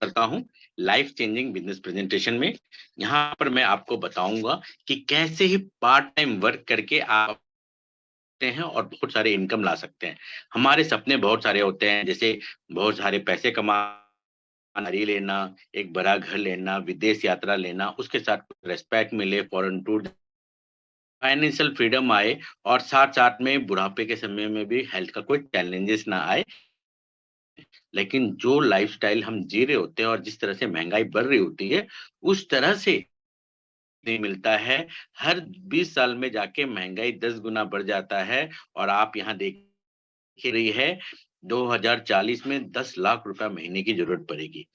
करता हूँ life changing business presentation में। यहाँ पर मैं आपको बताऊंगा कि कैसे ही पार्ट टाइम वर्क करके आप सकते हैं और बहुत सारे इनकम ला सकते हैं। हमारे सपने बहुत सारे होते हैं, जैसे बहुत सारे पैसे कमाना, गाड़ी लेना, एक बड़ा घर लेना, विदेश यात्रा लेना, उसके साथ रेस्पेक्ट मिले, फॉरेन टूर, फाइनेंशियल फ्रीडम आए और साथ-साथ में बुढ़ापे के समय में भी हेल्थ का कोई चैलेंजेस ना आए। लेकिन जो लाइफ़स्टाइल हम जी रहे होते हैं और जिस तरह से महँगाई बढ़ रही होती है, उस तरह से नहीं मिलता है। हर 20 साल में जाके महँगाई 10 गुना बढ़ जाता है और आप यहाँ देख ही रही है 2040 में 10 लाख रुपए महीने की ज़रूरत पड़ेगी।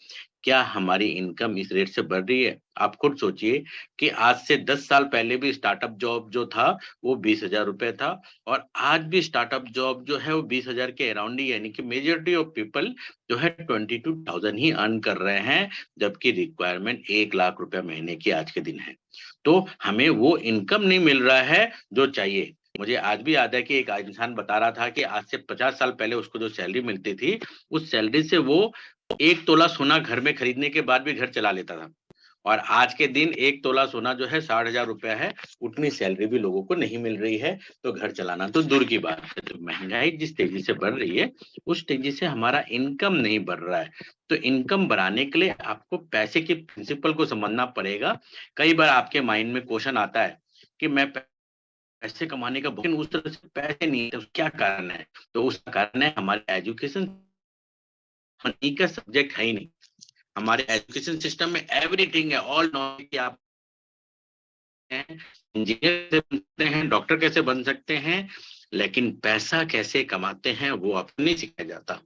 क्या हमारी इनकम इस रेट से बढ़ रही है? आप खुद सोचिए कि आज से 10 साल पहले भी स्टार्टअप जॉब जो था, वो 20,000 रुपए था और आज भी स्टार्टअप जॉब जो है वो 20,000 के अराउंड ही, यानी कि मेजॉरिटी ऑफ पीपल जो है 22,000 ही अर्न कर रहे हैं, जबकि रिक्वायरमेंट 1 लाख रुपए महीने की आज के दिन है। तो हमें वो इनकम नहीं मिल रहा है जो चाहिए। मुझे आज भी याद है कि एक इंसान बता रहा था कि आज से 50 साल पहले उसको जो सैलरी मिलती थी, उस सैलरी से वो 1 तोला सोना घर में खरीदने के बाद भी घर चला लेता था। और आज के दिन 1 तोला सोना जो है 60,000 रुपया है, उतनी सैलरी भी लोगों को नहीं मिल रही है, तो घर चलाना तो दूर की बात है। तो महँगाई जिस तेज़ी से बढ़ रही है, उस तेज़ी से हमारा इनकम नहीं बढ़ रहा है। तो इनकम बढ़ाने के लिए आपको पैसे के प्रिंसिपल को समझना पड़ेगा। कई बार आपके माइंड में क्वेश्चन आता है कि मैं पैसे कमाने का, लेकिन उस तरह से पैसे नहीं है, तो क्या कारण है? तो उसका कारण है हमारे एजुकेशन, मनी का सब्जेक्ट है ही नहीं। हमारे एजुकेशन सिस्टम में एवरीथिंग है, ऑल नॉलेज आप हैं, इंजीनियर कैसे बनते हैं, डॉक्टर कैसे बन सकते हैं, लेकिन पैसा कैसे कमाते हैं वो आपको नहीं सिखाया जाता।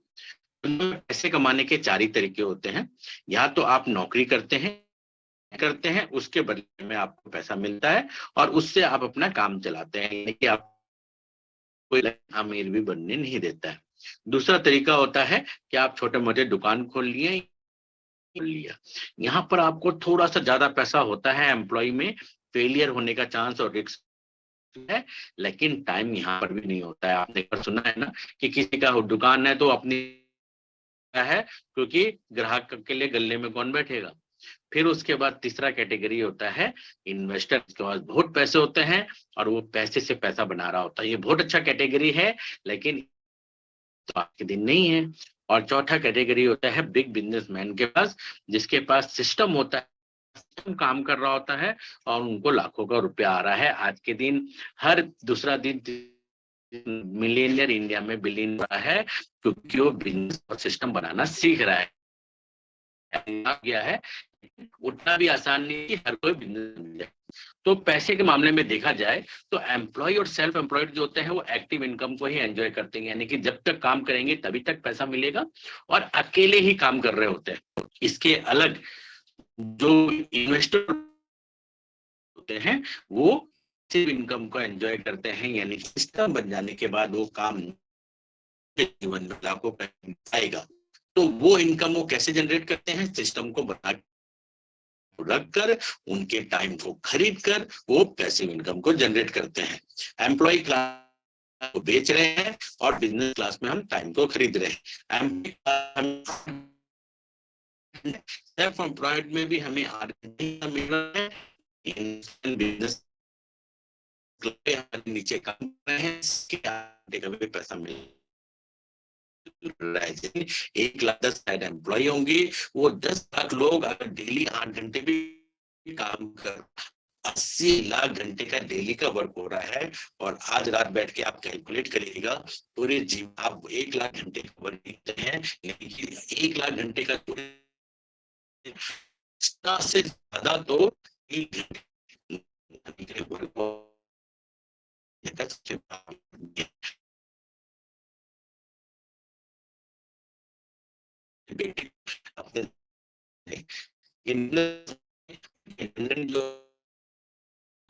पैसे कमाने के 4 ही तरीके होते हैं। या तो आप नौकरी करते हैं, उसके बदले में आपको पैसा मिलता है और उससे आप अपना काम चलाते हैं, यानी कि आप कोई अमीर भी बनने नहीं देता है। दूसरा तरीका होता है कि आप छोटे-मोटे दुकान खोल लिया। यहाँ पर आपको थोड़ा-सा ज़्यादा पैसा होता है, एम्प्लॉयी में फेलियर होने का चांस और रिस्क है, लेकिन टाइम यहाँ पर भी नहीं होता है। आपने एक बार सुना है ना कि किसी का दुकान है तो अपनी है, क्योंकि ग्राहक के लिए गल्ले में कौन बैठेगा। फिर उसके बाद तीसरा कैटेगरी होता है इन्वेस्टर, के पास बहुत पैसे होते हैं और वो पैसे से पैसा बना रहा होता है। ये बहुत अच्छा कैटेगरी है, लेकिन तो आज के दिन नहीं है। और चौथा कैटेगरी होता है बिग बिजनेसमैन के पास, जिसके पास सिस्टम होता है, सिस्टम काम कर रहा होता है और उनको लाखों का रुपया आ रहा है। आज के दिन हर दूसरा दिन मिलियनियर इंडिया में बिलियन रहा है, क्योंकि वो बिजनेस और सिस्टम बनाना सीख रहा है। गया है, उतना भी आसान नहीं कि हर कोई बिजनेस बन जाए। तो पैसे के मामले में देखा जाए तो एम्प्लॉय और सेल्फ एम्प्लॉयड जो होते हैं वो एक्टिव इनकम को ही एंजॉय करते हैं, यानी कि जब तक काम करेंगे तभी तक पैसा मिलेगा और अकेले ही काम कर रहे होते हैं। इसके अलग जो इन्वेस्टर होते हैं वो सिर्फ इनकम को एंजॉय करते हैं, यानी सिस्टम बन जाने के बाद वो काम जीवन में लाखों आएगा। तो वो इनकम वो कैसे जनरेट करते हैं? सिस्टम को बना रख कर, उनके टाइम को खरीद कर वो पैसिव इनकम को जनरेट करते हैं। एम्प्लॉय क्लास को बेच रहे हैं और बिजनेस क्लास में हम टाइम को खरीद रहे हैं। सेल्फ एम्प्लॉयड में भी हमें मिल रहा है, बिजनेस नीचे काम कर रहे हैं, का भी पैसा मिल रहा है। 1,10,000 एम्प्लॉय होंगे, वो 10 लाख लोग अगर डेली 8 घंटे भी काम कर, 80 लाख घंटे का डेली का वर्क हो रहा है। और आज रात बैठ के आप कैलकुलेट करिएगा, पूरे जीवन आप 1 लाख घंटे का वर्क करते हैं, यानी कि 1 लाख घंटे का से ज्यादा तो 1 घंटे वर्क अपने इंडिपेंडेंट जो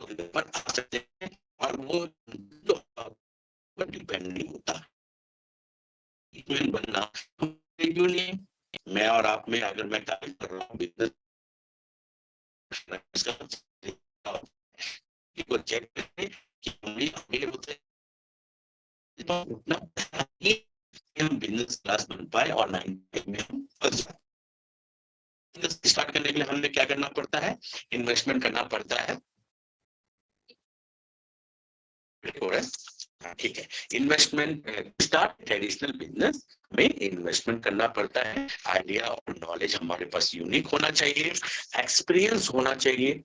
पर आ सकते हैं और वो जो पर डिपेंड नहीं होता। बनना क्यों नहीं? मैं और आप में अगर मैं कार्य कर रहा हूँ बिजनेस को चेक करें कि हम होते हैं, उतना हम बिजनेस क्लास बन पाए और 9 में हम फंस स्टार्ट करने के लिए हमने क्या करना पड़ता है, इन्वेस्टमेंट करना पड़ता है। ठीक है, इन्वेस्टमेंट स्टार्ट ट्रेडिशनल बिजनेस में इन्वेस्टमेंट करना पड़ता है। आइडिया और नॉलेज हमारे पास यूनिक होना चाहिए, एक्सपीरियंस होना चाहिए,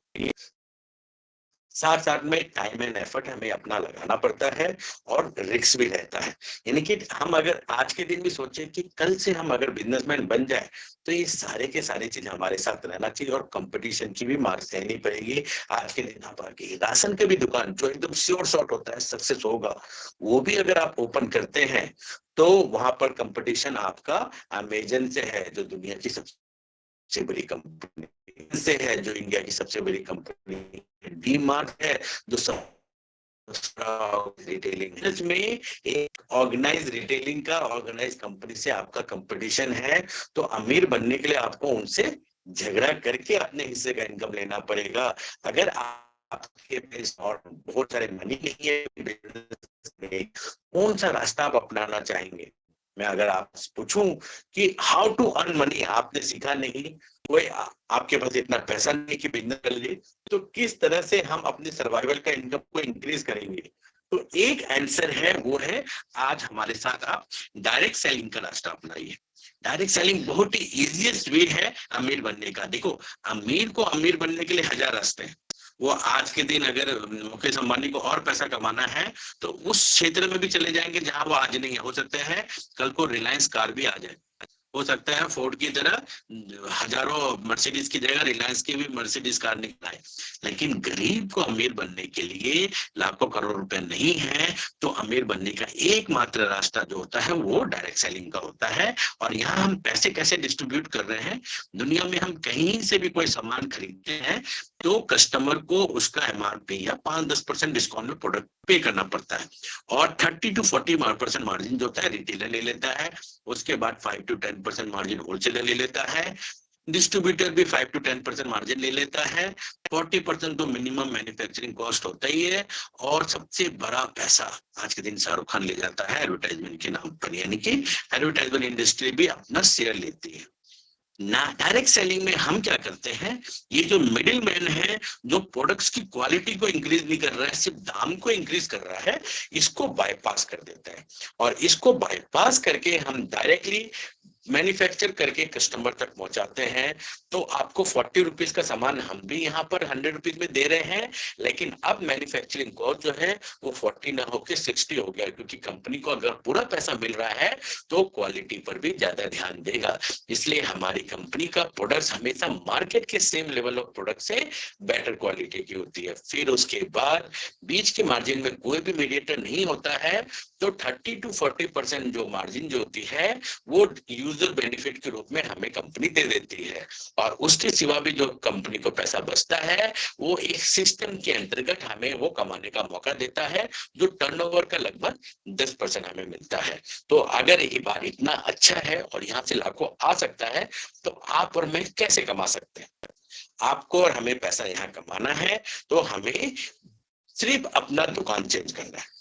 साथ साथ में टाइम एंड एफर्ट हमें अपना लगाना पड़ता है और रिस्क भी रहता है। यानी कि हम अगर आज के दिन भी सोचें कि कल से हम अगर बिजनेसमैन बन जाए तो ये सारे के सारे चीज हमारे साथ रहना चाहिए और कंपटीशन की भी मार सहनी पड़ेगी। आज के दिन आप आके राशन के भी दुकान जो एकदम श्योर शॉट होता है सक्सेस होगा, वो भी अगर आप ओपन करते हैं तो वहां पर कंपटीशन आपका अमेजन से है जो दुनिया की सबसे बड़ी कंपनी से है, जो इंडिया की सबसे बड़ी कंपनी, डी मार्ट है जो सब रिटेलिंग में एक ऑर्गेनाइज रिटेलिंग का ऑर्गेनाइज कंपनी से आपका कंपटीशन है। तो अमीर बनने के लिए आपको उनसे झगड़ा करके अपने हिस्से का इनकम लेना पड़ेगा। अगर आपके पास और बहुत सारे मनी नहीं है बिजनेस में, कौन सा रास्ता आप अपनाना चाहेंगे? मैं अगर आपसे पूछूं कि हाउ टू अर्न मनी, आपने सीखा नहीं, कोई आपके पास इतना पैसा नहीं कि बिजनेस कर ले, तो किस तरह से हम अपने सर्वाइवल का इनकम को इंक्रीज करेंगे? तो एक आंसर है, वो है आज हमारे साथ आप डायरेक्ट सेलिंग का रास्ता अपनाइए। डायरेक्ट सेलिंग बहुत ही इजीएस्ट वे है अमीर बनने का। देखो, अमीर को अमीर बनने के लिए 1000 रास्ते हैं। वो आज के दिन अगर मुकेश अंबानी को और पैसा कमाना है तो उस क्षेत्र में भी चले जाएंगे जहां वो आज नहीं है। हो सकता है कल को रिलायंस कार भी आ जाए, हो सकता है फोर्ड की तरह हजारों मर्सिडीज की जगह रिलायंस की भी मर्सिडीज कार निकल आए। लेकिन गरीब को अमीर बनने के लिए लाखों करोड़ रुपए नहीं है, तो अमीर बनने का एकमात्र रास्ता जो होता है वो डायरेक्ट सेलिंग का होता है। और यहाँ हम पैसे कैसे डिस्ट्रीब्यूट कर रहे हैं, दुनिया में हम कहीं से भी कोई सामान खरीदते हैं तो कस्टमर को उसका एमआरपी या 5-10% डिस्काउंट में प्रोडक्ट पे करना पड़ता है, और 30-40% मार्जिन जो होता है रिटेलर ले लेता है। उसके बाद 5-10% मार्जिन होलसेलर ले लेता है, डिस्ट्रीब्यूटर भी 5-10% मार्जिन ले लेता है, 40% तो मिनिमम मैन्युफैक्चरिंग कॉस्ट होता ही है, और सबसे बड़ा पैसा आज के दिन शाहरुख खान ले जाता है एडवर्टाइजमेंट के नाम पर। यानी कि एडवर्टाइजमेंट इंडस्ट्री भी अपना शेयर लेती है ना। डायरेक्ट सेलिंग में हम क्या करते हैं, ये जो मिडिल मैन है जो प्रोडक्ट्स की क्वालिटी को इंक्रीज नहीं कर रहा है, सिर्फ दाम को इंक्रीज कर रहा है, इसको बाईपास कर देता है। और इसको बाईपास करके हम डायरेक्टली मैन्युफैक्चर करके कस्टमर तक पहुंचाते हैं। तो आपको 40 रुपीज का सामान हम भी यहाँ पर 100 रुपीज में दे रहे हैं, लेकिन अब मैन्युफैक्चरिंग कॉस्ट जो है वो 40 ना होकर 60 हो गया, क्योंकि कंपनी को अगर पूरा पैसा मिल रहा है तो क्वालिटी पर भी ज्यादा ध्यान देगा। इसलिए हमारी कंपनी का प्रोडक्ट्स हमेशा मार्केट के सेम लेवल ऑफ प्रोडक्ट से बेटर क्वालिटी की होती है। फिर उसके बाद बीच के मार्जिन में कोई भी मीडिएटर नहीं होता है, तो 30-40% जो मार्जिन जो होती है वो यूजर बेनिफिट के रूप में हमें कंपनी दे देती है। और उसके सिवा भी जो कंपनी को पैसा बचता है वो एक सिस्टम के अंतर्गत हमें वो कमाने का मौका देता है, जो टर्नओवर का लगभग 10% हमें मिलता है। तो अगर ये बार इतना अच्छा है और यहाँ से लाखों आ सकता है, तो आप और मैं कैसे कमा सकते हैं? आपको और हमें पैसा यहाँ कमाना है तो हमें सिर्फ अपना दुकान चेंज करना है।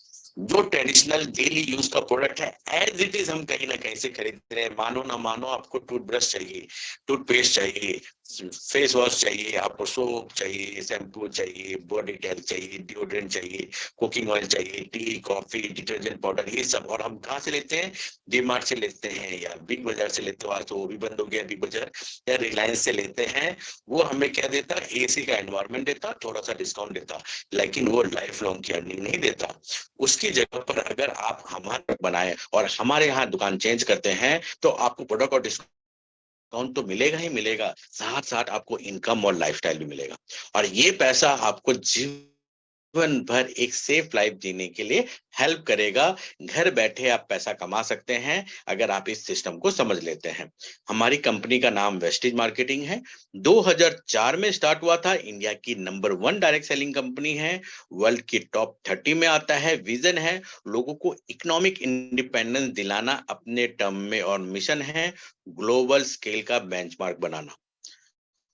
जो ट्रेडिशनल डेली यूज का प्रोडक्ट है एज इट इज हम कहीं ना कहीं से खरीद रहे हैं। मानो ना मानो, आपको टूथब्रश चाहिए, टूथपेस्ट चाहिए, फेस वॉश चाहिए, आपको सोप चाहिए, शैम्पू चाहिए, बॉडी टेल चाहिए, डिओड्रेंट चाहिए, कुकिंग ऑयल चाहिए, टी, कॉफी, डिटर्जेंट पाउडर, ये सब। और हम कहाँ से लेते हैं? डीमार्ट से लेते हैं या बिग बाजार से लेते हो, आज तो वो भी बंद हो गया बिग बाजार, या रिलायंस से लेते हैं। वो हमें क्या देता? एसी का एनवायरमेंट देता, थोड़ा सा डिस्काउंट देता, लेकिन वो लाइफ लॉन्ग की अर्निंग नहीं देता। उसकी जगह पर अगर आप हमारा बनाए और हमारे यहाँ दुकान चेंज करते हैं तो आपको प्रोडक्ट और डिस्काउंट तो मिलेगा ही मिलेगा, साथ साथ आपको इनकम और लाइफस्टाइल भी मिलेगा। और ये पैसा आपको जीवन भर एक सेफ लाइफ जीने के लिए हेल्प करेगा। घर बैठे आप पैसा कमा सकते हैं अगर आप इस सिस्टम को समझ लेते हैं। हमारी कंपनी का नाम वेस्टेज मार्केटिंग है। 2004 में स्टार्ट हुआ था, इंडिया की नंबर 1 डायरेक्ट सेलिंग कंपनी है, वर्ल्ड की टॉप 30 में आता है। विजन है लोगों को इकोनॉमिक इंडिपेंडेंस दिलाना अपने टर्म में, और मिशन है ग्लोबल स्केल का बेंचमार्क बनाना।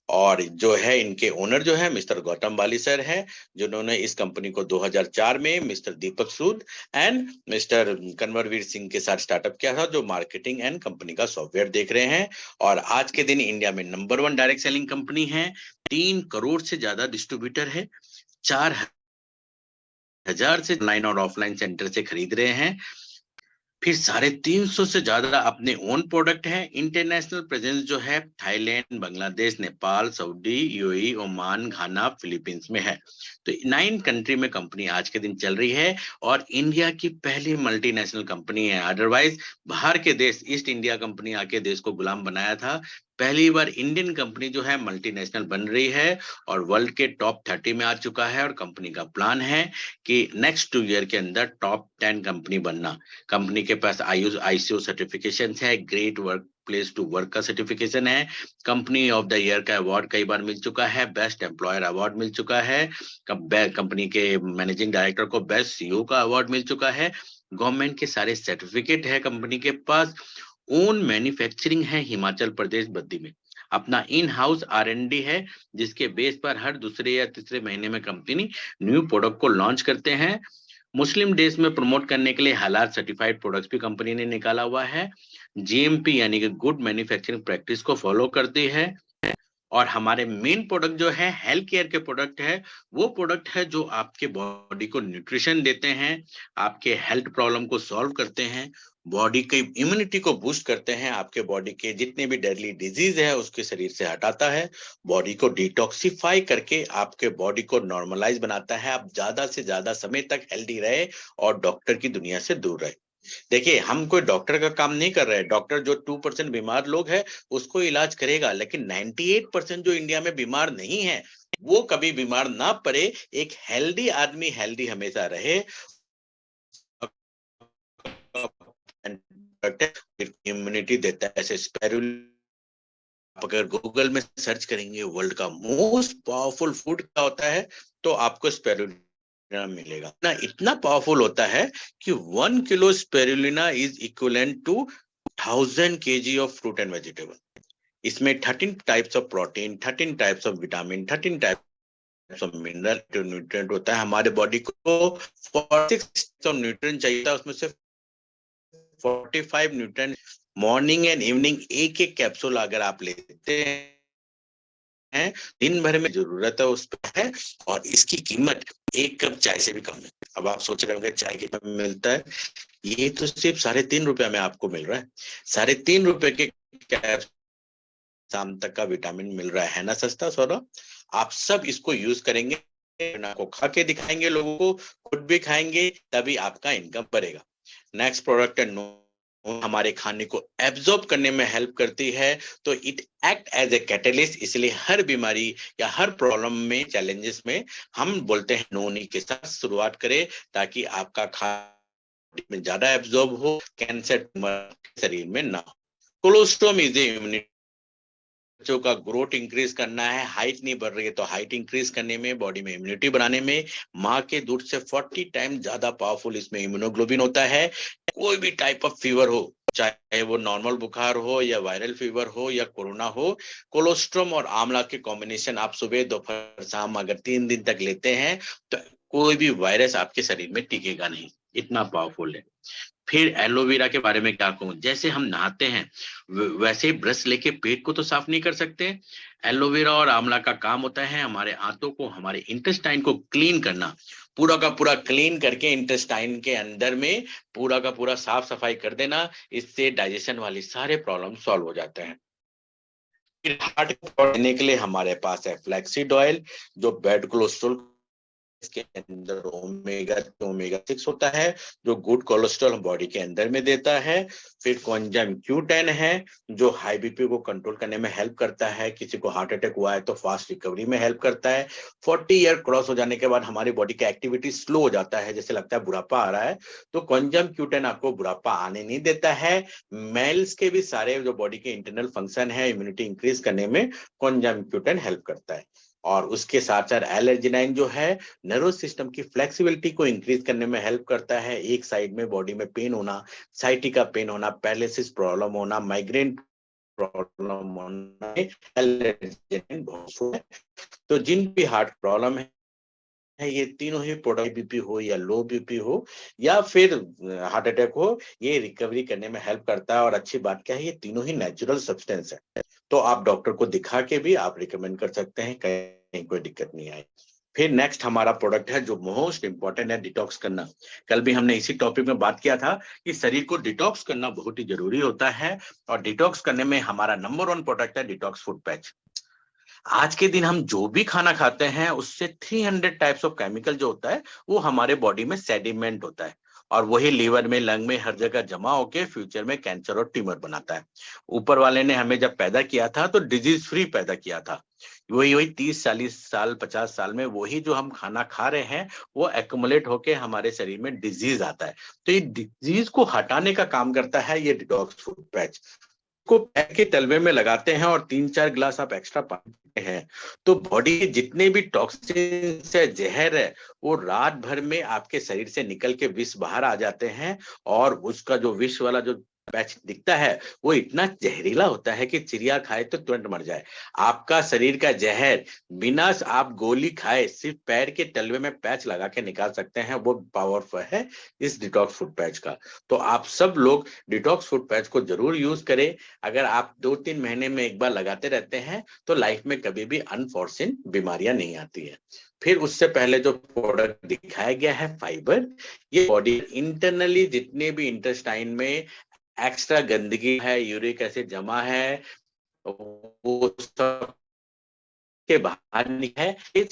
और जो है इनके ओनर जो है मिस्टर गौतम बाली सर है, जिन्होंने इस कंपनी को 2004 में mister Deepak Sood and mister Kanwarveer Singh के साथ स्टार्टअप किया था, जो मार्केटिंग एंड कंपनी का सॉफ्टवेयर देख रहे हैं। और आज के दिन इंडिया में नंबर 1 डायरेक्ट सेलिंग कंपनी है, 3 करोड़ से ज्यादा डिस्ट्रीब्यूटर है, 4,000 से ऑनलाइन और ऑफलाइन सेंटर से खरीद रहे हैं, फिर 350 से ज्यादा अपने ओन प्रोडक्ट है, इंटरनेशनल प्रेजेंस जो है Thailand, Bangladesh, Nepal, Saudi, UAE, Oman, Ghana, Philippines में है। तो 9 कंट्री में कंपनी आज के दिन चल रही है और इंडिया की पहली मल्टीनेशनल कंपनी है। अदरवाइज बाहर के देश ईस्ट इंडिया कंपनी आके देश को गुलाम बनाया था, पहली बार इंडियन कंपनी जो है मल्टीनेशनल बन रही है और वर्ल्ड के टॉप 30 में आ चुका है। और कंपनी का प्लान है कि नेक्स्ट 2 ईयर के अंदर टॉप 10 कंपनी बनना। कंपनी के पास आईसीओ सर्टिफिकेशन है, great work place to work का सर्टिफिकेशन है, कंपनी ऑफ द ईयर का अवार्ड कई बार मिल चुका है, बेस्ट एम्प्लॉयर अवार्ड मिल चुका है, कंपनी के मैनेजिंग डायरेक्टर को बेस्ट सीईओ का अवार्ड मिल चुका है, गवर्नमेंट के सारे सर्टिफिकेट है कंपनी के पास, ओन मैन्युफैक्चरिंग है हिमाचल प्रदेश बद्दी में, अपना इन हाउस R&D है, जिसके बेस पर हर दूसरे या तीसरे महीने में कंपनी न्यू प्रोडक्ट को लॉन्च करते हैं। मुस्लिम देश में प्रमोट करने के लिए हलाल सर्टिफाइड प्रोडक्ट्स भी कंपनी ने निकाला हुआ है, जीएमपी यानी कि गुड मैन्युफैक्चरिंग प्रैक्टिस को फॉलो करती है। और हमारे मेन प्रोडक्ट जो है हेल्थ केयर के प्रोडक्ट है, वो प्रोडक्ट है जो आपके बॉडी को न्यूट्रिशन देते हैं, आपके हेल्थ प्रॉब्लम को सॉल्व करते हैं, बॉडी की इम्यूनिटी को बूस्ट करते हैं, आपके बॉडी के जितने भी डेडली डिजीज है उसके शरीर से हटाता है, बॉडी को डिटॉक्सिफाई करके आपके बॉडी को नॉर्मलाइज बनाता है, आप ज्यादा से ज्यादा समय तक हेल्दी रहे और डॉक्टर की दुनिया से दूर रहे। देखिए, हम कोई डॉक्टर का काम नहीं कर रहे हैं, डॉक्टर जो 2% बीमार लोग हैं उसको इलाज करेगा, लेकिन 98% जो इंडिया में बीमार नहीं है वो कभी बीमार ना पड़े। एक हेल्दी आदमी हेल्दी हमेशा रहे, इम्यूनिटी देता है। ऐसे आप अगर गूगल में सर्च करेंगे वर्ल्ड का मोस्ट पावरफुल फूड क्या होता है, तो आपको स्पेरुलिना मिलेगा ना। इतना पावरफुल होता है कि 1 kilo spirulina is equivalent to 1000 kg of fruit and vegetable. इसमें 13 types of protein, 13 types of vitamin, 13 types of mineral nutrient होता है। हमारे बॉडी को 46 ऑफ न्यूट्रिएंट चाहिए था, उसमें से 45 न्यूट्रिएंट मॉर्निंग एंड इवनिंग एक एक कैप्सूल अगर आप लेते हैं, दिन भर में जरूरत है उस पर है, और इसकी कीमत 1 कप चाय से भी कम है। अब आप सोच रहे होंगे चाय कितना मिलता है, ये तो सिर्फ 3.5 रुपए में आपको मिल रहा है। 3.5 रुपए के शाम तक का विटामिन मिल रहा है ना सस्ता सौरभ। आप सब इसको यूज करेंगे, को खा के दिखाएंगे लोगों को, खुद भी खाएंगे, तभी आपका इनकम बढ़ेगा। नेक्स्ट प्रोडक्ट है हमारे खाने को एब्जॉर्ब करने में हेल्प करती है, तो it act as a catalyst, इसलिए हर बीमारी या हर प्रॉब्लम में, चैलेंजेस में हम बोलते हैं नोनी के साथ शुरुआत करें, ताकि आपका खाने में ज्यादा एब्जॉर्ब हो, कैंसर शरीर में ना हो। कोलोस्ट्रोम इज इम्यूनिटी, बच्चों का ग्रोथ इंक्रीज करना है, हाइट नहीं बढ़ रही है तो हाइट इंक्रीज करने में, बॉडी में इम्यूनिटी बढ़ाने में। माँ के दूध से 40 टाइम ज्यादा पावरफुल इसमें इम्यूनोग्लोबिन होता है। कोई भी टाइप ऑफ फीवर हो, चाहे वो नॉर्मल बुखार हो या वायरल फीवर हो या कोरोना हो, कोलोस्ट्रम और आंवला के कॉम्बिनेशन आप सुबह दोपहर शाम अगर 3 दिन तक लेते हैं तो कोई भी वायरस आपके शरीर में टिकेगा नहीं, इतना पावरफुल है। फिर एलोवेरा के बारे में क्या कहूं, जैसे हम नहाते हैं वैसे ही ब्रश लेके पेट को तो साफ नहीं कर सकते। एलोवेरा और आंवला का काम होता है हमारे आंतों को, हमारे इंटेस्टाइन को क्लीन करना, पूरा का पूरा क्लीन करके इंटेस्टाइन के अंदर में पूरा का पूरा साफ सफाई कर देना। इससे डाइजेशन वाली सारे प्रॉब्लम सॉल्व हो जाते हैं। फिर हार्ट देने के लिए हमारे पास है फ्लैक्सीड ऑयल, जो बैड कोलेस्ट्रॉल, इसके अंदर ओमेगा 6 होता है, जो गुड कोलेस्ट्रॉल बॉडी के अंदर में देता है। फिर कोएंजाइम Q10 है, जो हाई बीपी को कंट्रोल करने में हेल्प करता है, किसी को हार्ट अटैक हुआ है तो फास्ट रिकवरी में हेल्प करता है। 40 ईयर क्रॉस हो जाने के बाद हमारी बॉडी का एक्टिविटी स्लो हो जाता है, जैसे लगता है बुढ़ापा आ रहा है, तो कोएंजाइम Q10 आपको बुढ़ापा आने नहीं देता है। मेल्स के भी सारे जो बॉडी के इंटरनल फंक्शन है, इम्यूनिटी इंक्रीज करने में कोएंजाइम Q10 हेल्प करता है। और उसके साथ साथ एलर्जिनाइन जो है नर्वस सिस्टम की फ्लेक्सिबिलिटी को इंक्रीज करने में हेल्प करता है। एक साइड में बॉडी में पेन होना, साइटिका पेन होना, पैरालिसिस प्रॉब्लम होना, माइग्रेन प्रॉब्लम होना है। तो जिन भी हार्ट प्रॉब्लम है, ये तीनों ही प्रोडक्ट, बीपी हो या लो बीपी हो या फिर हार्ट अटैक हो, ये रिकवरी करने में हेल्प करता है। और अच्छी बात क्या है, ये तीनों ही नेचुरल सब्सटेंस है, तो आप डॉक्टर को दिखा के भी आप रिकमेंड कर सकते हैं, कहीं कोई दिक्कत नहीं आए। फिर नेक्स्ट हमारा प्रोडक्ट है जो मोस्ट इंपॉर्टेंट है, डिटॉक्स करना। कल भी हमने इसी टॉपिक में बात किया था कि शरीर को डिटॉक्स करना बहुत ही जरूरी होता है, और डिटॉक्स करने में हमारा नंबर 1 प्रोडक्ट है डिटॉक्स फूड पैच। आज के दिन हम जो भी खाना खाते हैं उससे 300 टाइप्स ऑफ केमिकल जो होता है वो हमारे बॉडी में सेडिमेंट होता है, और वही लीवर में, लंग में, हर जगह जमा होके फ्यूचर में कैंसर और ट्यूमर बनाता है। ऊपर वाले ने हमें जब पैदा किया था तो डिजीज फ्री पैदा किया था। वही वही 30-40 साल 50 साल में वही जो हम खाना खा रहे हैं वो एक्युमुलेट होके हमारे शरीर में डिजीज आता है। तो ये डिजीज को हटाने का काम करता है ये डिटॉक्स फूड पैच। को पैक के तलवे में लगाते हैं और 3-4 ग्लास आप एक्स्ट्रा पानी पीते हैं, तो बॉडी के जितने भी टॉक्सिन है, जहर है, वो रात भर में आपके शरीर से निकल के विष बाहर आ जाते हैं। और उसका जो विष वाला जो पैच दिखता है वो इतना जहरीला होता है कि चिड़िया खाए तो तुरंत मर जाए। आपका शरीर का जहर बिना आप गोली खाए सिर्फ पैर के तलवे में पैच लगा के निकाल सकते हैं, वो पावरफुल है इस डिटॉक्स फूड पैच का। तो आप सब लोग डिटॉक्स फूड पैच को जरूर यूज करें। अगर आप 2-3 महीने में एक बार लगाते रहते हैं तो लाइफ में कभी भी अनफॉर्चुन बीमारियां नहीं आती है। फिर उससे पहले जो प्रोडक्ट दिखाया गया है फाइबर, ये बॉडी इंटरनली जितने भी इंटेस्टाइन में एक्स्ट्रा गंदगी है, यूरिक एसिड जमा है, वो सब के बाहर निकल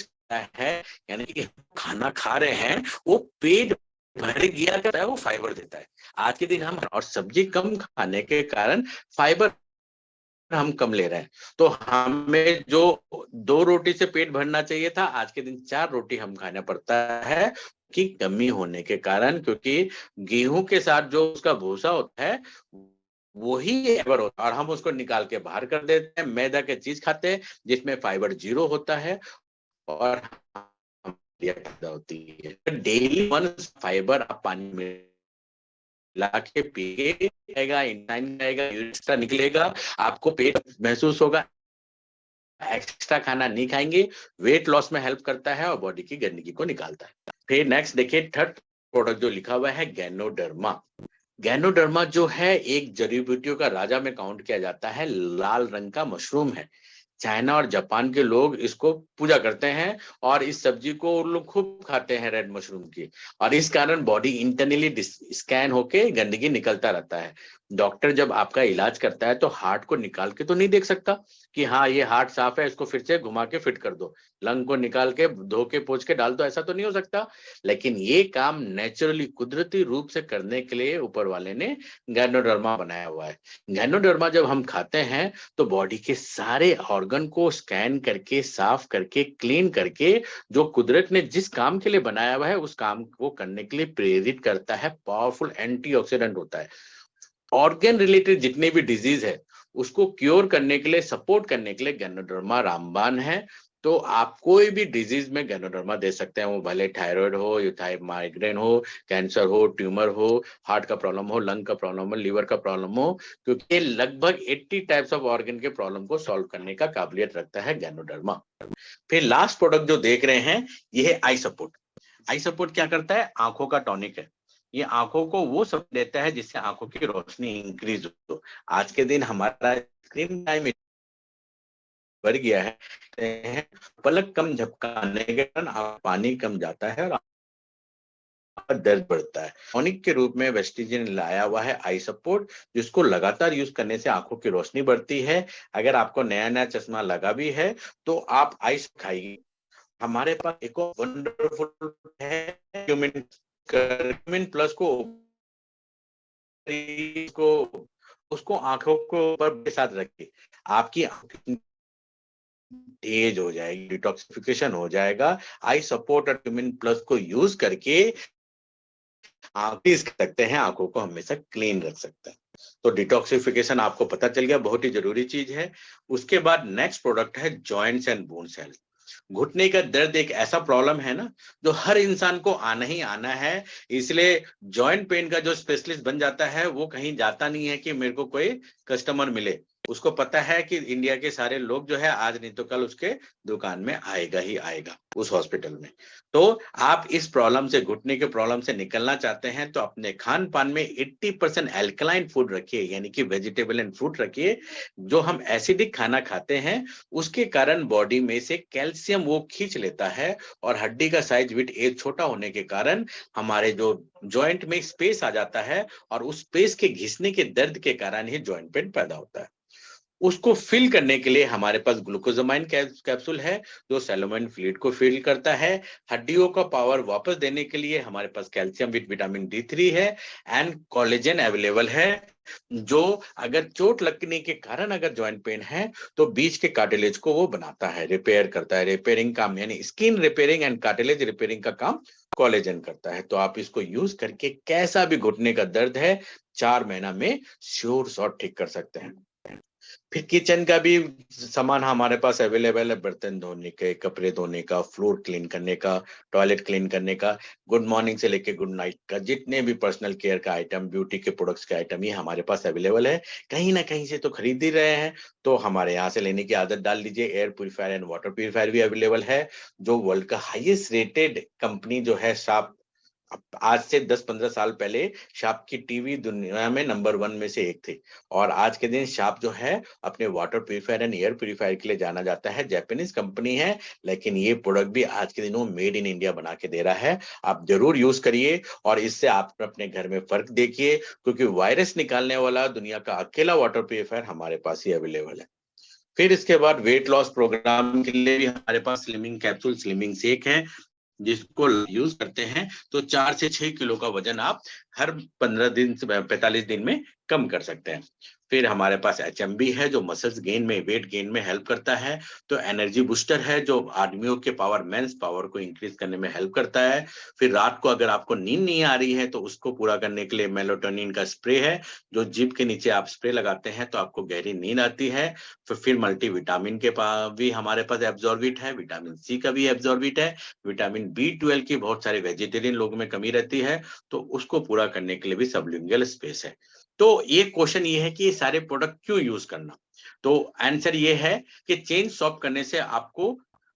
है। यानी कि खाना खा रहे हैं वो पेट भर गया करता है, वो फाइबर देता है। आज के दिन हम और सब्जी कम खाने के कारण फाइबर हम कम ले रहे हैं। तो हमें जो 2 रोटी से पेट भरना चाहिए था, आज के दिन 4 रोटी हम खाना पड़ता है की कमी होने के कारण, क्योंकि गेहूं के साथ जो उसका भूसा होता है वही फाइबर होता है, और हम उसको निकाल के बाहर कर देते हैं। मैदा के चीज खाते हैं जिसमें फाइबर 0 होता है और पैदा होती है। डेली 1 फाइबर आप पानी में ला के पिएगा, इंटेस्टाइन जाएगा, एक्स्ट्रा निकलेगा, आपको पेट महसूस होगा। एक्स्ट्रा खाना नहीं खाएंगे, वेट लॉस में हेल्प करता है और बॉडी की गंदगी को निकालता है। फिर नेक्स्ट देखिए, थर्ड प्रोडक्ट जो लिखा हुआ है गैनोडर्मा। गैनोडर्मा जो है एक जड़ी बूटियों का राजा में काउंट किया जाता है, लाल रंग का मशरूम है। चाइना और जापान के लोग इसको पूजा करते हैं और इस सब्जी को उन लोग खूब खाते हैं, रेड मशरूम की। और इस कारण बॉडी इंटरनली स्कैन होके गंदगी निकलता रहता है। डॉक्टर जब आपका इलाज करता है तो हार्ट को निकाल के तो नहीं देख सकता कि हाँ ये हार्ट साफ है, इसको फिर से घुमा के फिट कर दो, लंग को निकाल के धो के पोंछ के डाल दो, ऐसा तो नहीं हो सकता। लेकिन ये काम नेचुरली कुदरती रूप से करने के लिए ऊपर वाले ने गैनोडर्मा बनाया हुआ है। गैनोडर्मा जब हम खाते हैं तो बॉडी के सारे ऑर्गन को स्कैन करके, साफ करके, क्लीन करके, जो कुदरत ने जिस काम के लिए बनाया हुआ है उस काम को करने के लिए प्रेरित करता है। पावरफुल एंटीऑक्सीडेंट होता है। ऑर्गन रिलेटेड जितने भी डिजीज है उसको क्योर करने के लिए, सपोर्ट करने के लिए गैनोडर्मा रामबाण है। तो आप कोई भी डिजीज में गैनोडर्मा दे सकते हैं, वो भले थायराइड हो, यूथाइड माइग्रेन हो, कैंसर हो, ट्यूमर हो, हार्ट का प्रॉब्लम हो, लंग का प्रॉब्लम हो, लीवर का प्रॉब्लम हो, क्योंकि ये लगभग 80 टाइप्स ऑफ ऑर्गन के प्रॉब्लम को सॉल्व करने का काबिलियत रखता है गैनोडर्मा। फिर लास्ट प्रोडक्ट जो देख रहे हैं ये है आई सपोर्ट। आई सपोर्ट क्या करता है? आंखों का टॉनिक है। ये आंखों को वो सब देता है जिससे आंखों की रोशनी इंक्रीज हो। आज के दिन हमारा स्क्रीन टाइम बढ़ गया है, पलक कम झपकाने के कारण पानी कम जाता है और दर्द बढ़ता है। टॉनिक के रूप में वेस्टिज ने लाया हुआ है आई सपोर्ट, जिसको लगातार यूज करने से आंखों की रोशनी बढ़ती है। अगर आपको नया नया चश्मा लगा भी है तो आप आइस खाइए। हमारे पास एक और वंडरफुल है क्यूमिन प्लस को उसको आंखों को ऊपर के साथ रखिए, आपकी आंखें तेज हो जाएगी, डिटॉक्सिफिकेशन हो जाएगा। आई सपोर्ट और क्यूमिन प्लस को यूज करके आंखें सकते हैं, आंखों को हमेशा क्लीन रख सकते हैं। तो डिटॉक्सिफिकेशन आपको पता चल गया, बहुत ही जरूरी चीज है। उसके बाद नेक्स्ट प्रोडक्ट है जॉइंट्स एंड बोन्स हेल्थ। घुटने का दर्द एक ऐसा प्रॉब्लम है ना जो हर इंसान को आना ही आना है, इसलिए जॉइंट पेन का जो स्पेशलिस्ट बन जाता है वो कहीं जाता नहीं है कि मेरे को कोई कस्टमर मिले। उसको पता है कि इंडिया के सारे लोग जो है आज नहीं तो कल उसके दुकान में आएगा ही आएगा उस हॉस्पिटल में। तो आप इस प्रॉब्लम से, घुटने के प्रॉब्लम से निकलना चाहते हैं तो अपने खान पान में 80% एल्कलाइन फूड रखिए, यानी कि वेजिटेबल एंड फ्रूट रखिए। जो हम एसिडिक खाना खाते हैं उसके कारण बॉडी में से कैल्शियम वो खींच लेता है, और हड्डी का साइज विथ एज छोटा होने के कारण हमारे जो जॉइंट में स्पेस आ जाता है, और उस स्पेस के घिसने के दर्द के कारण ही जॉइंट पेन पैदा होता है। उसको फिल करने के लिए हमारे पास ग्लूकोजामाइन कैप्सूल है जो सेलोमेन फ्लूइड को फिल करता है। हड्डियों का पावर वापस देने के लिए हमारे पास कैल्शियम विद विटामिन D3 है, एंड कोलेजन अवेलेबल है, जो अगर चोट लगने के कारण अगर जॉइंट पेन है तो बीच के कार्टिलेज को वो बनाता है, रिपेयर करता है। रिपेयरिंग काम यानी skin repairing and cartilage repairing का काम कोलेजन करता है। तो आप इसको यूज करके कैसा भी घुटने का दर्द है 4 महीना में श्योर शॉट ठीक कर सकते हैं। फिर किचन का भी सामान हमारे पास अवेलेबल है, बर्तन धोने के, कपड़े धोने का, फ्लोर क्लीन करने का, टॉयलेट क्लीन करने का, गुड मॉर्निंग से लेके गुड नाइट का, जितने भी पर्सनल केयर का आइटम, ब्यूटी के प्रोडक्ट्स के आइटम, ये हमारे पास अवेलेबल है। कहीं ना कहीं से तो खरीद ही रहे हैं, तो हमारे यहाँ से लेने की आदत डाल लीजिए। Air purifier and water purifier भी अवेलेबल है, जो वर्ल्ड का हाईएस्ट रेटेड कंपनी जो है शार्प, आज से 10-15 साल पहले शार्प की टीवी दुनिया में नंबर 1 में से एक थी, और आज के दिन शार्प जो है अपने water purifier and air purifier के लिए जाना जाता है। जापानीज कंपनी है, लेकिन ये प्रोडक्ट भी आज के दिनों मेड इन इंडिया बना के दे रहा है। आप जरूर यूज करिए और इससे आप अपने घर में फर्क देखिए, क्योंकि वायरस निकालने वाला दुनिया का अकेला वाटर प्यूरिफायर हमारे पास ही अवेलेबल है। फिर इसके बाद वेट लॉस प्रोग्राम के लिए भी हमारे पास स्लिमिंग कैप्सूल, स्लिमिंग शेक है, जिसको यूज करते हैं तो 4 से 6 किलो का वजन आप हर 15 दिन से 45 दिन में कम कर सकते हैं। फिर हमारे पास HMB है जो मसल्स गेन में, वेट गेन में हेल्प करता है। तो एनर्जी बूस्टर है जो आदमियों के पावर, मेंस पावर को इंक्रीज करने में हेल्प करता है। फिर रात को अगर आपको नींद नहीं आ रही है तो उसको पूरा करने के लिए मेलाटोनिन का स्प्रे है, जो जीभ के नीचे आप स्प्रे लगाते हैं तो आपको गहरी नींद आती है। फिर मल्टीविटामिन के भी हमारे पास एब्जॉर्बिट है, विटामिन C का भी एब्जॉर्बिट है। विटामिन B12 की बहुत सारे वेजिटेरियन लोगों में कमी रहती है, तो उसको पूरा करने के लिए भी सबलिंगुअल स्पेस है। तो ये क्वेश्चन ये है कि ये सारे प्रोडक्ट क्यों यूज करना? तो आंसर ये है कि चेंज शॉप करने से आपको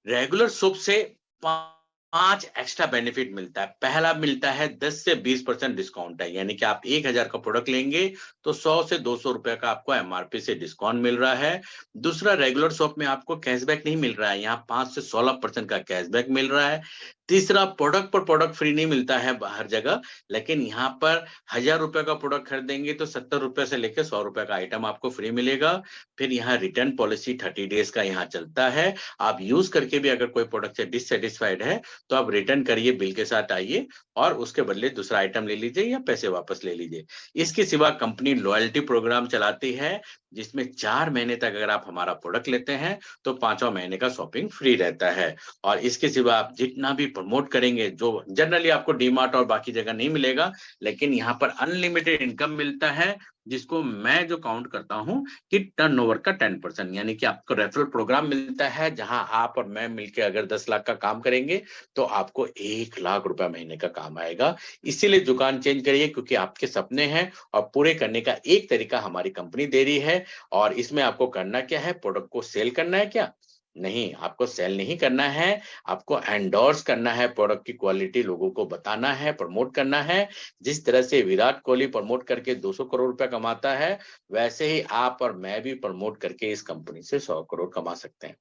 रेगुलर शॉप से 5 एक्स्ट्रा बेनिफिट मिलता है। पहला मिलता है 10 से 20% डिस्काउंट है, यानी कि आप 1000 का प्रोडक्ट लेंगे तो 100 से 200 रुपए का आपको MRP से डिस्काउंट मिल रहा है। दूसरा, रेगुलर शॉप में आपको कैशबैक नहीं मिल रहा है, यहाँ 5 से 16% का कैशबैक मिल रहा है। तीसरा, प्रोडक्ट पर प्रोडक्ट फ्री नहीं मिलता है हर जगह, लेकिन यहाँ पर 1000 रुपए का प्रोडक्ट खरीदेंगे तो 70 रुपए से लेकर 100 रुपए का आइटम आपको फ्री मिलेगा। फिर यहाँ रिटर्न पॉलिसी 30 डेज का यहाँ चलता है। आप यूज करके भी अगर कोई प्रोडक्ट से डिससेटिस्फाइड है तो आप रिटर्न करिए, बिल के साथ आइए और उसके बदले दूसरा आइटम ले लीजिए या पैसे वापस ले लीजिए। इसके सिवा कंपनी लॉयल्टी प्रोग्राम चलाती है, जिसमें 4 महीने तक अगर आप हमारा प्रोडक्ट लेते हैं तो 5वां महीने का शॉपिंग फ्री रहता है। और इसके सिवा आप जितना भी प्रमोट करेंगे, जो जनरली आपको डीमार्ट और बाकी जगह नहीं मिलेगा, लेकिन यहाँ पर अनलिमिटेड इनकम मिलता है, जिसको मैं जो काउंट करता हूँ कि टर्नओवर का 10%, यानी कि आपको रेफरल प्रोग्राम मिलता है, जहां आप और मैं मिलकर अगर 10 लाख का काम करेंगे तो आपको 1 लाख रुपए महीने का काम आएगा। इसीलिए दुकान चेंज करिए, क्योंकि आपके सपने हैं और पूरे करने का एक तरीका हमारी कंपनी दे रही है। और इसमें आपको करना क्या है? प्रोडक्ट को सेल करना है क्या? नहीं, आपको सेल नहीं करना है, आपको एंडोर्स करना है, प्रोडक्ट की क्वालिटी लोगों को बताना है, प्रमोट करना है। जिस तरह से विराट कोहली प्रमोट करके 200 करोड़ रुपया कमाता है, वैसे ही आप और मैं भी प्रमोट करके इस कंपनी से 100 करोड़ कमा सकते हैं।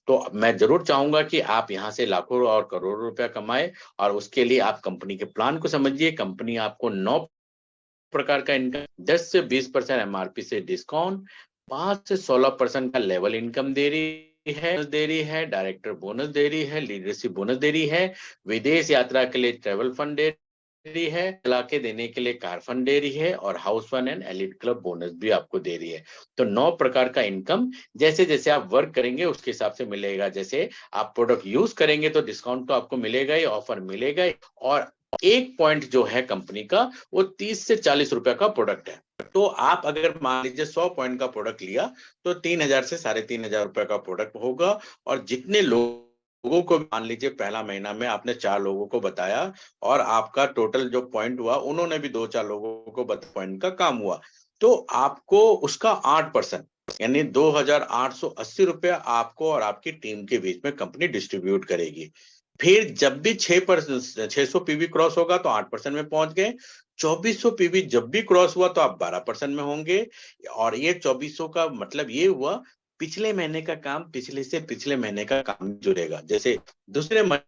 तो मैं जरूर चाहूंगा कि आप यहाँ से लाखों और करोड़ों रुपया कमाए, और उसके लिए आप कंपनी के प्लान को समझिए। कंपनी आपको 9 प्रकार का इनकम, 10 से 20% MRP से डिस्काउंट, 5 से 16% का लेवल इनकम दे रही है, डायरेक्टर बोनस दे रही है, लीडरशिप बोनस दे रही है, विदेश यात्रा के लिए ट्रेवल फंड दे रही है, चला के देने के लिए कार फंड दे रही है, और house fund and elite club bonus भी आपको दे रही है। तो 9 प्रकार का इनकम जैसे जैसे आप वर्क करेंगे उसके हिसाब से मिलेगा। जैसे आप प्रोडक्ट यूज करेंगे तो डिस्काउंट तो आपको मिलेगा ही, ऑफर मिलेगा ही। और एक पॉइंट जो है कंपनी का, वो 30 से 40 रुपए का प्रोडक्ट है। तो आप अगर मान लीजिए 100 पॉइंट का प्रोडक्ट लिया तो 3000 से 3500 रुपए का प्रोडक्ट होगा। और जितने लोगों को, मान लीजिए पहला महीना में आपने 4 लोगों को बताया और आपका टोटल जो पॉइंट हुआ, उन्होंने भी 2-4 लोगों को पॉइंट का काम हुआ, तो आपको उसका 8% यानी 2,880 आपको और आपकी टीम के बीच में कंपनी डिस्ट्रीब्यूट करेगी। फिर जब भी 600 पीवी क्रॉस होगा तो 8% में पहुंच गए। 2400 पीवी जब भी क्रॉस हुआ तो आप 12% में होंगे। और ये 2400 का मतलब ये हुआ, पिछले महीने का काम पिछले से पिछले महीने का काम जुड़ेगा। जैसे दूसरे में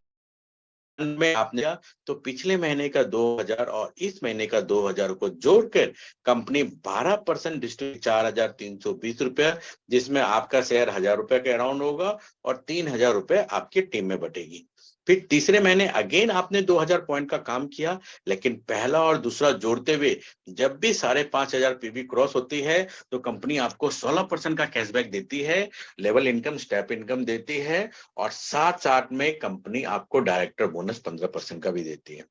आपने तो पिछले महीने का 2000 और इस महीने का 2000 को जोड़कर कंपनी 12% डिस्ट्रीब्यूट 4,320 रुपया, जिसमें आपका शेयर 1,000 रुपए के अराउंड होगा और 3,000 रुपए आपकी टीम में बटेगी। फिर तीसरे महीने अगेन आपने 2000 पॉइंट का काम किया, लेकिन पहला और दूसरा जोड़ते हुए जब भी 5,500 पीवी क्रॉस होती है तो कंपनी आपको 16% का कैशबैक देती है, लेवल इनकम स्टेप इनकम देती है, और साथ साथ में कंपनी आपको डायरेक्टर बोनस 15% का भी देती है।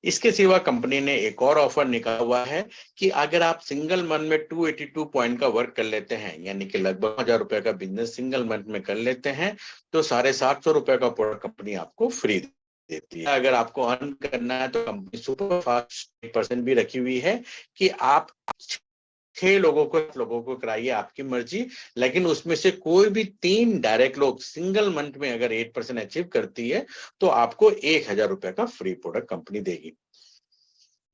इसके सिवा कंपनी ने एक और ऑफर निकाला हुआ है कि अगर आप सिंगल मंथ में 282 पॉइंट का वर्क कर लेते हैं, यानी कि लगभग 1,000 रुपए का बिजनेस सिंगल मंथ में कर लेते हैं, तो 750 रुपए का प्रोडक्ट कंपनी आपको फ्री देती है। अगर आपको अर्न करना है तो कंपनी सुपर फास्ट % भी रखी हुई है कि आप 6 लोगों को कराइए, आपकी मर्जी, लेकिन उसमें से कोई भी 3 डायरेक्ट लोग सिंगल मंथ में अगर 8% अचीव करती है तो आपको 1,000 रुपए का फ्री प्रोडक्ट कंपनी देगी।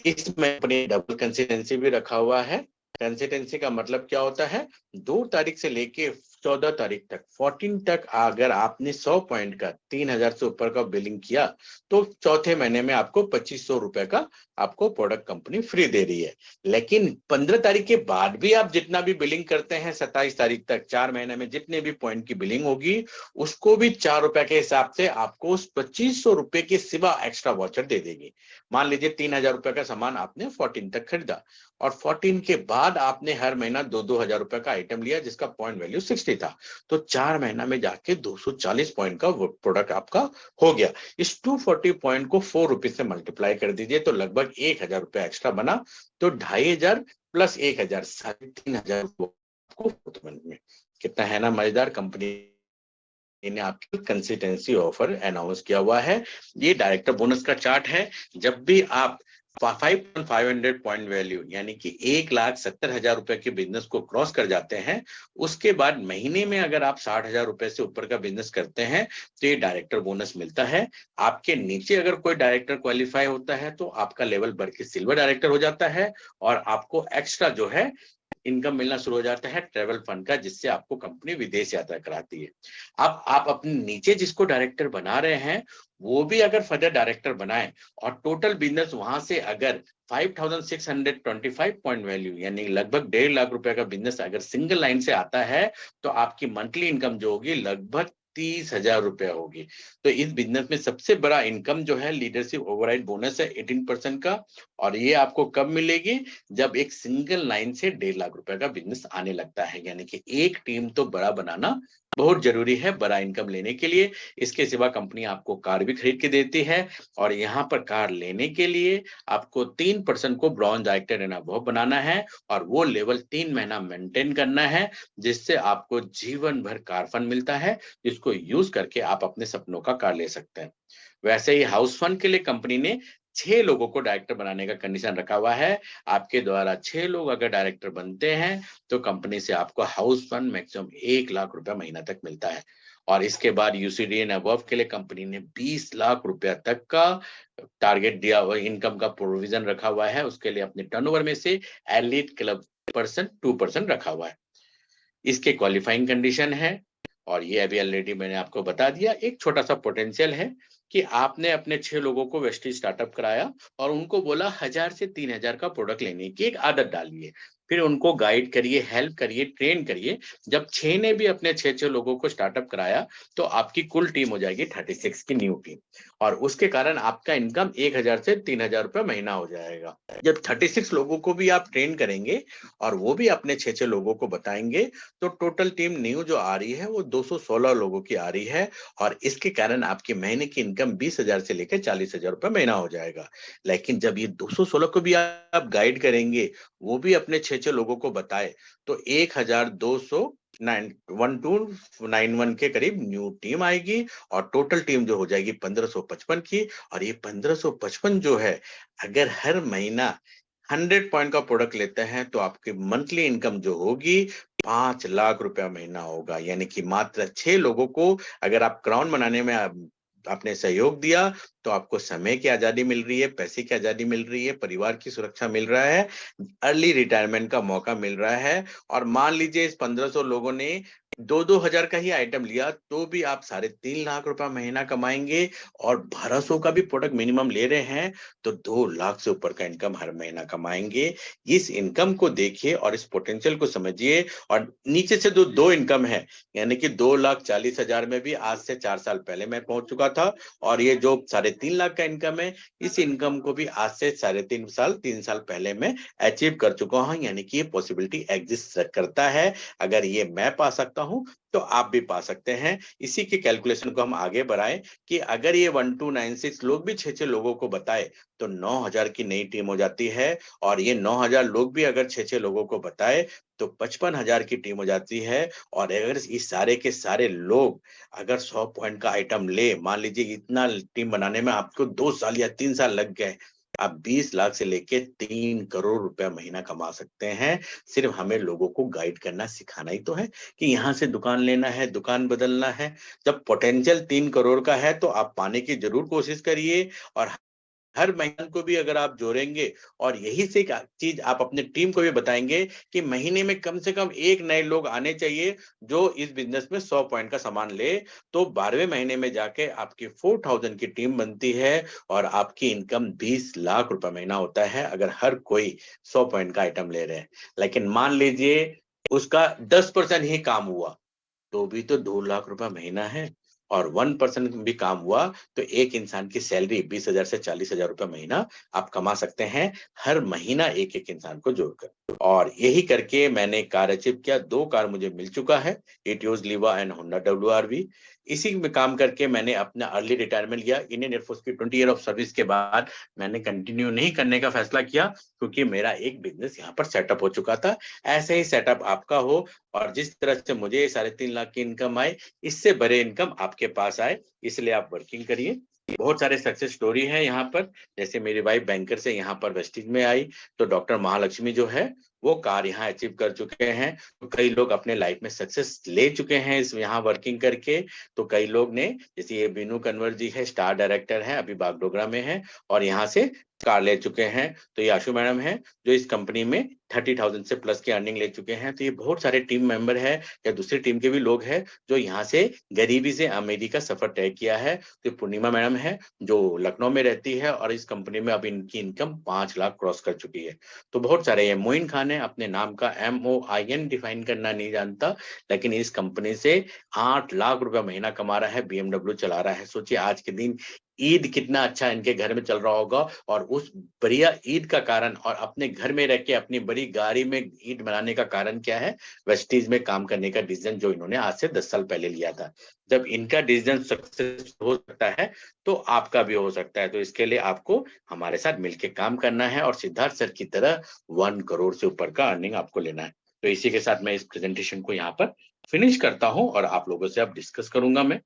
इसमें अपनी डबल कंसिस्टेंसी भी रखा हुआ है। कंसिस्टेंसी का मतलब क्या होता है? 2 तारीख से लेके 14 तारीख तक 14 तक अगर आपने 100 पॉइंट का 3,000 से ऊपर का बिलिंग किया तो चौथे महीने में आपको 2,500 रुपए का आपको प्रोडक्ट कंपनी फ्री दे रही है। लेकिन 15 तारीख के बाद भी आप जितना भी बिलिंग करते हैं 27 तारीख तक 4 महीने में जितने भी पॉइंट की बिलिंग होगी उसको भी 4 रुपए के हिसाब से आपको उस 2,500 रुपए के सिवा एक्स्ट्रा वाउचर दे देगी। मान लीजिए 3,000 रुपए का सामान आपने 14 तक खरीदा और 14 के बाद आपने हर महीना 2-2 हजार रुपए का आइटम लिया जिसका पॉइंट वैल्यू 60 था, तो 4 महीना में जाके 240 पॉइंट का प्रोडक्ट आपका हो गया। इस 240 पॉइंट को 4 रुपीज से मल्टीप्लाई कर दीजिए तो लगभग 1,000 रुपए एक्स्ट्रा बना, तो 2,500 प्लस 1,000 3,500 आपको में। कितना है ना मजेदार। कंपनी ने आपकी कंसिस्टेंसी ऑफर अनाउंस किया हुआ है। ये डायरेक्टर बोनस का चार्ट है। जब भी आप 5,500 पॉइंट वैल्यू यानी कि 1,70,000 रुपए के बिजनेस को क्रॉस कर जाते हैं, उसके बाद महीने में अगर आप 60,000 रुपए से ऊपर का बिजनेस करते हैं तो ये डायरेक्टर बोनस मिलता है। आपके नीचे अगर कोई डायरेक्टर क्वालिफाई होता है तो आपका लेवल बढ़ के सिल्वर डायरेक्टर हो जाता है और आपको एक्स्ट्रा जो है इनकम मिलना शुरू हो जाता है ट्रेवल फंड का, जिससे आपको कंपनी विदेश यात्रा कराती है। अब आप अपने नीचे जिसको डायरेक्टर बना रहे हैं वो भी अगर फर्दर डायरेक्टर बनाए और टोटल बिजनेस वहां से अगर 5,625 पॉइंट वैल्यू यानी लगभग 1.5 लाख रुपए का बिजनेस अगर सिंगल लाइन से आता है तो आपकी मंथली इनकम जो होगी लगभग 30,000 रुपया होगी। तो इस बिजनेस में सबसे बड़ा इनकम जो है लीडरशिप ओवरराइड बोनस है 18% का, और ये आपको कब मिलेगी? जब एक सिंगल लाइन से 1.5 लाख रुपए का बिजनेस आने लगता है। यानी कि एक टीम तो बड़ा बनाना बहुत जरूरी है बड़ा इनकम लेने के लिए। इसके सिवा कंपनी आपको कार भी खरीद के देती है और यहाँ पर कार लेने के लिए आपको 3% को ब्रॉन्ज डायरेक्टर अनुभव बनाना है और वो लेवल 3 महीना मेंटेन करना है, जिससे आपको जीवन भर कार फंड मिलता है जिसको यूज करके आप अपने सपनों का कार ले सकते हैं। वैसे ही हाउस फंड के लिए कंपनी ने 6 लोगों को डायरेक्टर बनाने का कंडीशन रखा हुआ है। आपके द्वारा 6 लोग अगर डायरेक्टर बनते हैं तो कंपनी से आपको हाउस फंड मैक्सिमम 1 लाख रुपया महीना तक मिलता है। और इसके बाद यूसीडी एंड अबव के लिए कंपनी ने 20 लाख रुपया तक का टारगेट दिया हुआ, इनकम का प्रोविजन रखा हुआ है। उसके लिए अपने टर्नओवर में से एलिट क्लब परसेंट 2% रखा हुआ है। इसके क्वालिफाइंग कंडीशन है और ये अभी ऑलरेडी मैंने आपको बता दिया। एक छोटा सा पोटेंशियल है कि आपने अपने 6 लोगों को वेस्टीज स्टार्टअप कराया और उनको बोला 1,000 से 3,000 का प्रोडक्ट लेने की एक आदत डालिए, फिर उनको गाइड करिए, हेल्प करिए, ट्रेन करिए। जब 6 ने भी अपने 6 लोगों को स्टार्टअप कराया तो आपकी कुल टीम हो जाएगी 36 की न्यू टीम, और उसके कारण आपका इनकम 1,000 से 3,000 रुपए महीना हो जाएगा। जब 36 लोगों को भी आप ट्रेन करेंगे और वो भी अपने 6 लोगों को बताएंगे तो टोटल टीम न्यू जो आ रही है वो 216 लोगों की आ रही है, और इसके कारण आपकी महीने की इनकम 20,000 से लेकर 40,000 रुपए महीना हो जाएगा। लेकिन जब ये 216 को भी आप गाइड करेंगे, वो भी अपने 6 लोगों को बताए, तो 1,291 के करीब न्यू टीम आएगी और टोटल टीम जो हो जाएगी 1,555 की। और ये 1,555 जो है, अगर हर महीना 100 पॉइंट का प्रोडक्ट लेते हैं तो आपकी मंथली इनकम जो होगी 5 लाख रुपया महीना होगा। यानी कि मात्र 6 लोगों को अगर आप क्राउन बनाने में आपने सहयोग दिया तो आपको समय की आजादी मिल रही है, पैसे की आजादी मिल रही है, परिवार की सुरक्षा मिल रहा है, अर्ली रिटायरमेंट का मौका मिल रहा है। और मान लीजिए इस 1500 लोगों ने 2-2 हजार का ही आइटम लिया तो भी आप 3.5 लाख रुपया महीना कमाएंगे। और 1200 का भी प्रोडक्ट मिनिमम ले रहे हैं तो 2 लाख से ऊपर का इनकम हर महीना कमाएंगे। इस इनकम को देखिए और इस पोटेंशियल को समझिए। और नीचे से जो दो इनकम है, यानी कि 2,40,000 में भी आज से 4 साल पहले मैं पहुंच चुका था। और ये जो 3.5 लाख का इनकम है, इस इनकम को भी आज से 3 साल पहले मैं अचीव कर चुका हूं। यानी कि ये पॉसिबिलिटी एग्जिस्ट करता है। अगर ये मैं पा सकता हूं तो आप भी पा सकते हैं। इसी के कैलकुलेशन को हम आगे बढ़ाएं कि अगर ये 1296 लोग भी 6-6 लोगों को बताए तो 9,000 की नई टीम हो जाती है। और ये 9,000 लोग भी अगर 6-6 लोगों को बताए तो 55,000 की टीम हो जाती है। और अगर इस सारे के सारे लोग अगर 100 पॉइंट का आइटम ले, मान लीजिए इतना टीम बनाने में आपको 2 साल या 3 साल लग गए, आप 20 लाख से लेके 3 करोड़ रुपया महीना कमा सकते हैं। सिर्फ हमें लोगों को गाइड करना सिखाना ही तो है कि यहाँ से दुकान लेना है, दुकान बदलना है। जब पोटेंशियल 3 करोड़ का है तो आप पाने की जरूर कोशिश करिए। और हर महीने को भी अगर आप जोड़ेंगे और यही से एक चीज आप अपने टीम को भी बताएंगे कि महीने में कम से कम एक नए लोग आने चाहिए जो इस बिजनेस में 100 पॉइंट का सामान ले, तो 12वें महीने में जाके आपकी 4,000 की टीम बनती है और आपकी इनकम 20 लाख रुपए महीना होता है अगर हर कोई 100 पॉइंट का आइटम ले रहे हैं। लेकिन मान लीजिए उसका 10% ही काम हुआ तो भी तो 2 लाख रुपए महीना है। और 1% भी काम हुआ तो एक इंसान की सैलरी 20,000 से 40,000 रुपए महीना आप कमा सकते हैं, हर महीना एक एक इंसान को जोड़कर। और यही करके मैंने कार अचीव किया। 2 कार मुझे मिल चुका है, इटियोस लीवा एंड होंडा WRV। इसी में काम करके मैंने अपना अर्ली रिटायरमेंट लिया। इंडियन एयरफोर्स की 20 ईयर ऑफ सर्विस के बाद मैंने कंटिन्यू नहीं करने का फैसला किया क्योंकि मेरा एक बिजनेस यहाँ पर सेटअप हो चुका था। ऐसे ही सेटअप आपका हो और जिस तरह से मुझे 3.5 लाख की इनकम आए, इससे बड़े इनकम आपके पास आए, इसलिए आप वर्किंग करिए। बहुत सारे सक्सेस स्टोरी है यहाँ पर। जैसे मेरी वाइफ बैंकर से यहाँ पर वेस्टिज में आई तो डॉक्टर महालक्ष्मी जो है वो कार यहाँ अचीव कर चुके हैं। तो कई लोग अपने लाइफ में सक्सेस ले चुके हैं इस यहाँ वर्किंग करके। तो कई लोग ने, जैसे ये बीनू कन्वर जी है, स्टार डायरेक्टर है, अभी बागडोगरा में है और यहाँ से कार ले चुके हैं। तो ये आशु मैडम है जो इस कंपनी में 30,000 से प्लस की अर्निंग ले चुके हैं। तो ये बहुत सारे टीम मेंबर है या दूसरी टीम के भी लोग हैं जो यहाँ से गरीबी से अमीरी का सफर तय किया है। तो पूर्णिमा मैडम है जो लखनऊ में रहती है और इस कंपनी में अब इनकी इनकम 5 लाख क्रॉस कर चुकी है। तो बहुत सारे हैं। मोइन खान है, अपने नाम का MOIN डिफाइन करना नहीं जानता, लेकिन इस कंपनी से 8 लाख रुपया महीना कमा रहा है, BMW चला रहा है। सोचिए आज के दिन ईद कितना अच्छा इनके घर में चल रहा होगा। और उस बढ़िया ईद का कारण और अपने घर में रह के अपनी बड़ी गाड़ी में ईद मनाने का कारण क्या है? वेस्टीज में काम करने का डिसीजन जो इन्होंने आज से 10 साल पहले लिया था। जब इनका डिसीजन सक्सेस हो सकता है तो आपका भी हो सकता है। तो इसके लिए आपको हमारे साथ मिलकर काम करना है और सिद्धार्थ सर की तरह 1 करोड़ से ऊपर का अर्निंग आपको लेना है। तो इसी के साथ मैं इस प्रेजेंटेशन को यहाँ पर फिनिश करता हूँ और आप लोगों से अब डिस्कस करूंगा मैं।